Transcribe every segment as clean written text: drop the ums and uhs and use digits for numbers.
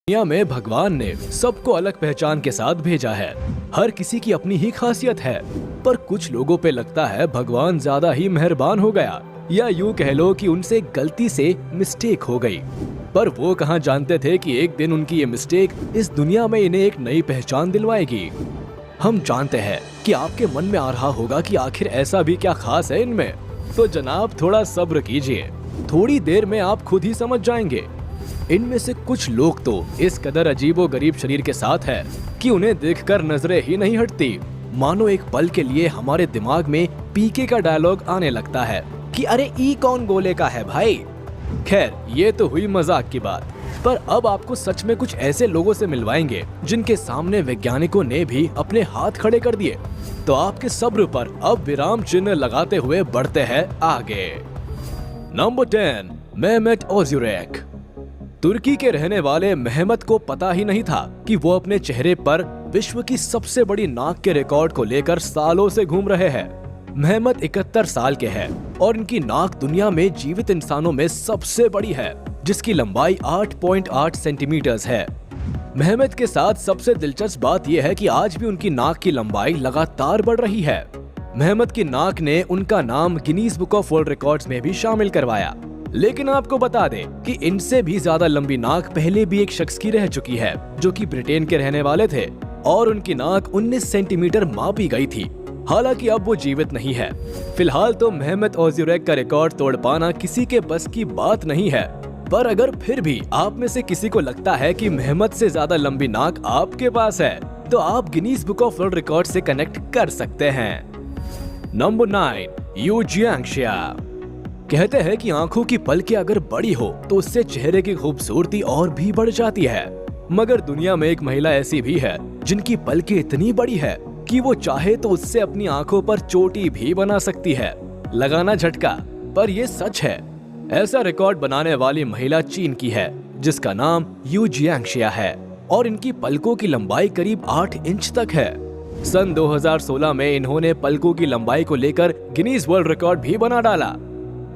दुनिया में भगवान ने सबको अलग पहचान के साथ भेजा है। हर किसी की अपनी ही खासियत है, पर कुछ लोगों पे लगता है भगवान ज्यादा ही मेहरबान हो गया, या यूं कह लो कि उनसे गलती से मिस्टेक हो गई। पर वो कहाँ जानते थे कि एक दिन उनकी ये मिस्टेक इस दुनिया में इन्हें एक नई पहचान दिलवाएगी। हम जानते हैं कि आपके मन में आ रहा होगा कि आखिर ऐसा भी क्या खास है इनमें, तो जनाब थोड़ा सब्र कीजिए, थोड़ी देर में आप खुद ही समझ जाएंगे। इनमें से कुछ लोग तो इस कदर अजीबोगरीब शरीर के साथ है कि उन्हें देखकर नजरें ही नहीं हटती। मानो एक पल के लिए हमारे दिमाग में पीके का डायलॉग आने लगता है कि अरे ई कौन गोले का है भाई। खैर ये तो हुई मजाक की बात, पर अब आपको सच में कुछ ऐसे लोगों से मिलवाएंगे जिनके सामने वैज्ञानिकों ने भी अपने हाथ खड़े कर दिए। तो आपके सब्र पर अब विराम चिन्ह लगाते हुए बढ़ते हैं आगे। Number 10, Mehmet ओज़ुरेक। तुर्की के रहने वाले मेहमत को पता ही नहीं था कि वो अपने चेहरे पर विश्व की सबसे बड़ी नाक के रिकॉर्ड को लेकर सालों से घूम रहे हैं। मेहमत 71 साल के हैं और इनकी नाक दुनिया में जीवित इंसानों में सबसे बड़ी है, जिसकी लंबाई 8.8 सेंटीमीटर है। मेहमत के साथ सबसे दिलचस्प बात यह है कि आज भी उनकी नाक की लंबाई लगातार बढ़ रही है। मेहमत की नाक ने उनका नाम Guinness book of world records में भी शामिल करवाया। लेकिन आपको बता दें कि इनसे भी ज्यादा लंबी नाक पहले भी एक शख्स की रह चुकी है, जो कि ब्रिटेन के रहने वाले थे, और उनकी नाक 19 सेंटीमीटर मापी गई थी। हालांकि अब वो जीवित नहीं है। फिलहाल तो मेहमेट ओज़ुरेक का रिकॉर्ड तोड़ पाना किसी के बस की बात नहीं है, पर अगर फिर भी आप में से किसी को लगता है कि मेहमत से ज्यादा लंबी नाक आपके पास है, तो आप Guinness book of world record से कनेक्ट कर सकते हैं। Number 9, Yu Jiangxia. कहते हैं कि आंखों की पलकें अगर बड़ी हो तो उससे चेहरे की खूबसूरती और भी बढ़ जाती है। मगर दुनिया में एक महिला ऐसी भी है जिनकी पलकें इतनी बड़ी है कि वो चाहे तो उससे अपनी आंखों पर चोटी भी बना सकती है। लगाना झटका, पर ये सच है। ऐसा रिकॉर्ड बनाने वाली महिला चीन की है, जिसका नाम यू जियांगशिया है, और इनकी पलकों की लंबाई करीब 8 इंच तक है। सन 2016 में इन्होंने पलकों की लंबाई को लेकर गिनीज वर्ल्ड रिकॉर्ड भी बना डाला।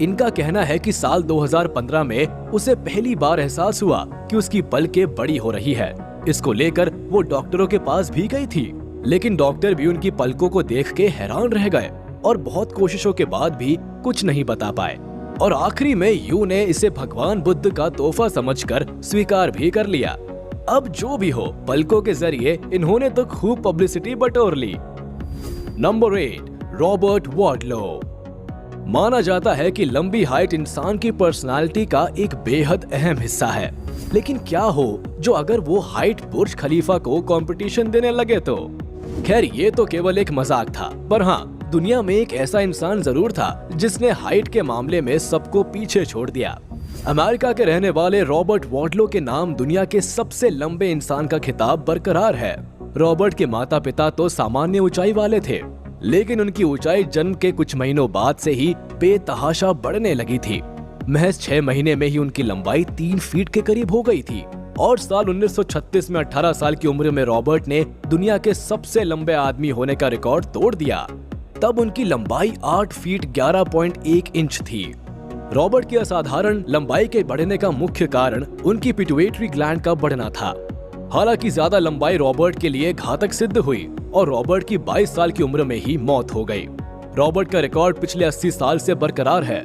इनका कहना है कि साल 2015 में उसे पहली बार एहसास हुआ कि उसकी पलकें बड़ी हो रही है। इसको लेकर वो डॉक्टरों के पास भी गई थी, लेकिन डॉक्टर भी उनकी पलकों को देख के हैरान रह गए और बहुत कोशिशों के बाद भी कुछ नहीं बता पाए। और आखिरी में यू ने इसे भगवान बुद्ध का तोहफा समझकर स्वीकार भी कर लिया। अब जो भी हो, पलकों के जरिए इन्होंने तो खूब पब्लिसिटी बटोर ली। Number 8, Robert वार्डलो। माना जाता है कि लंबी हाइट इंसान की पर्सनालिटी का एक बेहद अहम हिस्सा है, लेकिन क्या हो जो अगर वो हाइट बुर्ज खलीफा को कंपटीशन देने लगे तो। खैर ये तो केवल एक मजाक था, पर हाँ, दुनिया में एक ऐसा इंसान जरूर था जिसने हाइट के मामले में सबको पीछे छोड़ दिया। अमेरिका के रहने वाले रॉबर्ट वार्डलो के नाम दुनिया के सबसे लंबे इंसान का खिताब बरकरार है। रॉबर्ट के माता पिता तो सामान्य ऊंचाई वाले थे, लेकिन उनकी ऊंचाई जन्म के कुछ महीनों बाद से ही बेतहाशा बढ़ने लगी थी। महज 6 महीने में ही उनकी लंबाई 3 फीट के करीब हो गई थी, और साल 1936 में 18 साल की उम्र में रॉबर्ट ने दुनिया के सबसे लंबे आदमी होने का रिकॉर्ड तोड़ दिया। तब उनकी लंबाई 8 फीट 11.1 इंच थी। रॉबर्ट की असाधारण लंबाई के बढ़ने का मुख्य कारण उनकी पिट्यूटरी ग्लैंड का बढ़ना था। हालांकि ज्यादा लंबाई रॉबर्ट के लिए घातक सिद्ध हुई और रॉबर्ट की 22 साल की उम्र में ही मौत हो गई। रॉबर्ट का रिकॉर्ड पिछले 80 साल से बरकरार है।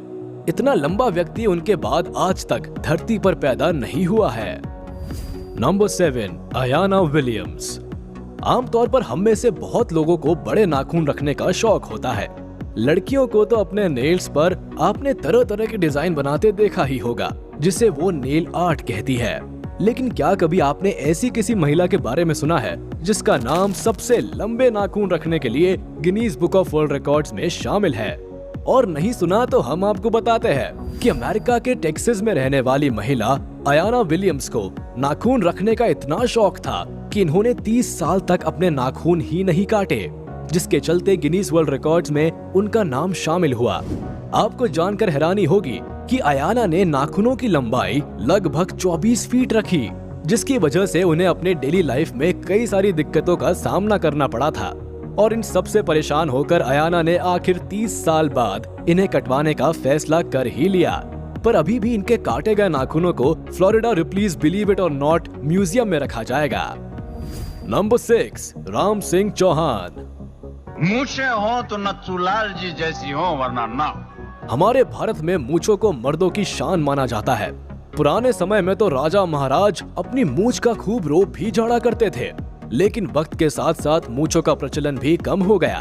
इतना लंबा व्यक्ति उनके बाद आज तक धरती पर पैदा नहीं हुआ है। Number 7, Ayana Williams. आमतौर पर हम में से बहुत लोगों को बड़े नाखून रखने का शौक होता है। लड़कियों को तो अपने नेल्स पर आपने तरह तरह के डिजाइन बनाते देखा ही होगा, जिसे वो नेल आर्ट कहती है। लेकिन क्या कभी आपने ऐसी किसी महिला के बारे में सुना है जिसका नाम सबसे लंबे नाखून रखने के लिए Guinness book of world records में शामिल है? और नहीं सुना तो हम आपको बताते हैं कि अमेरिका के टेक्सास में रहने वाली महिला अयाना विलियम्स को नाखून रखने का इतना शौक था कि इन्होंने 30 साल तक अपने नाखून ही नहीं काटे, जिसके चलते गिनीज वर्ल्ड रिकॉर्ड्स में उनका नाम शामिल हुआ। आपको जानकर हैरानी होगी कि अयाना ने नाखूनों की लंबाई लगभग 24 फीट रखी, जिसकी वजह से उन्हें अपने डेली लाइफ में कई सारी दिक्कतों का सामना करना पड़ा था। और इन सब से परेशान होकर अयाना ने आखिर 30 साल बाद इन्हें कटवाने का फैसला कर ही लिया। पर अभी भी इनके काटे गए नाखूनों को फ्लोरिडा रिप्लीज बिलीव इट और नॉट म्यूजियम में रखा जाएगा। नंबर 6, राम सिंह चौहान। मूछें हो तो नथुलाल जी जैसी हो, वरना ना। हमारे भारत में मूछों को मर्दों की शान माना जाता है। पुराने समय में तो राजा महाराज अपनी मूछ का खूब रोब भी झाड़ा करते थे, लेकिन वक्त के साथ साथ मूछों का प्रचलन भी कम हो गया।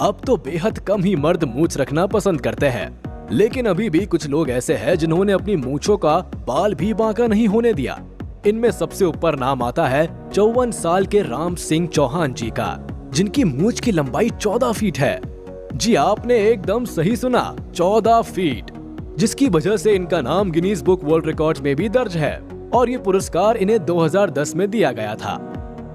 अब तो बेहद कम ही मर्द मूछ रखना पसंद करते हैं, लेकिन अभी भी कुछ लोग ऐसे हैं जिन्होंने अपनी मूछों का बाल भी बांका नहीं होने दिया। इनमें सबसे ऊपर नाम आता है 54 साल के राम सिंह चौहान जी का, जिनकी मूछ की लंबाई 14 फीट है। जी आपने एकदम सही सुना, 14 फीट, जिसकी वजह से इनका नाम गिनीज बुक वर्ल्ड रिकॉर्ड में भी दर्ज है और ये पुरस्कार इन्हें 2010 में दिया गया था।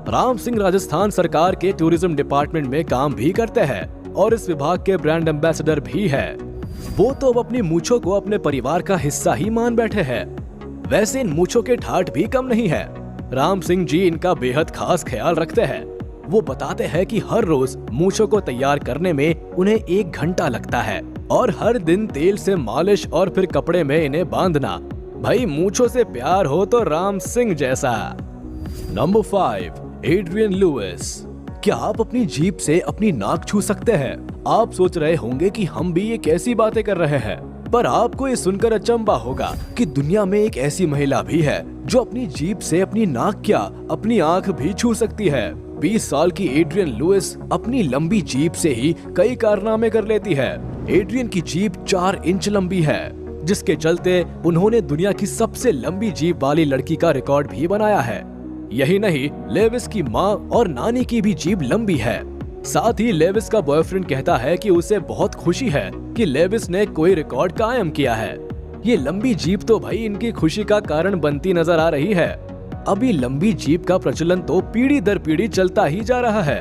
राम सिंह राजस्थान सरकार के टूरिज्म डिपार्टमेंट में काम भी करते हैं और इस विभाग के ब्रांड एम्बेसडर भी है। वो तो अब अपनी मूछों को अपने परिवार का हिस्सा ही मान बैठे हैं। वैसे इन मूछों के ठाठ भी कम नहीं है। राम सिंह जी इनका बेहद खास ख्याल रखते हैं। वो बताते हैं कि हर रोज मूछों को तैयार करने में उन्हें 1 घंटा लगता है और हर दिन तेल से मालिश और फिर कपड़े में इन्हें बांधना। भाई मूछों से प्यार हो तो राम सिंह जैसा। Number 5, Adrian Lewis. क्या आप अपनी जीभ से अपनी नाक छू सकते हैं? आप सोच रहे होंगे कि हम भी ये कैसी बातें कर रहे हैं, पर आपको ये सुनकर अचंभा होगा कि दुनिया में एक ऐसी महिला भी है जो अपनी जीभ से अपनी नाक क्या अपनी आंख भी छू सकती है। 20 साल की एड्रियन लुइस अपनी लंबी जीभ से ही कई कारनामे कर लेती है। एड्रियन की जीभ 4 इंच लंबी है, जिसके चलते उन्होंने दुनिया की सबसे लंबी जीभ वाली लड़की का रिकॉर्ड भी बनाया है। यही नहीं, लेविस की माँ और नानी की भी जीभ लंबी है। साथ ही लेविस का बॉयफ्रेंड कहता है कि उसे बहुत खुशी है कि लेविस ने कोई रिकॉर्ड कायम किया है। ये लंबी जीभ तो भाई इनकी खुशी का कारण बनती नजर आ रही है। अभी लंबी जीभ का प्रचलन तो पीढ़ी दर पीढ़ी चलता ही जा रहा है।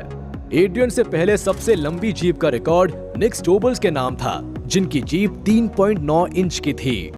एड्रियन से पहले सबसे लंबी जीभ का रिकॉर्ड निक स्टोबल्स के नाम था, जिनकी जीभ 3.9 इंच की थी।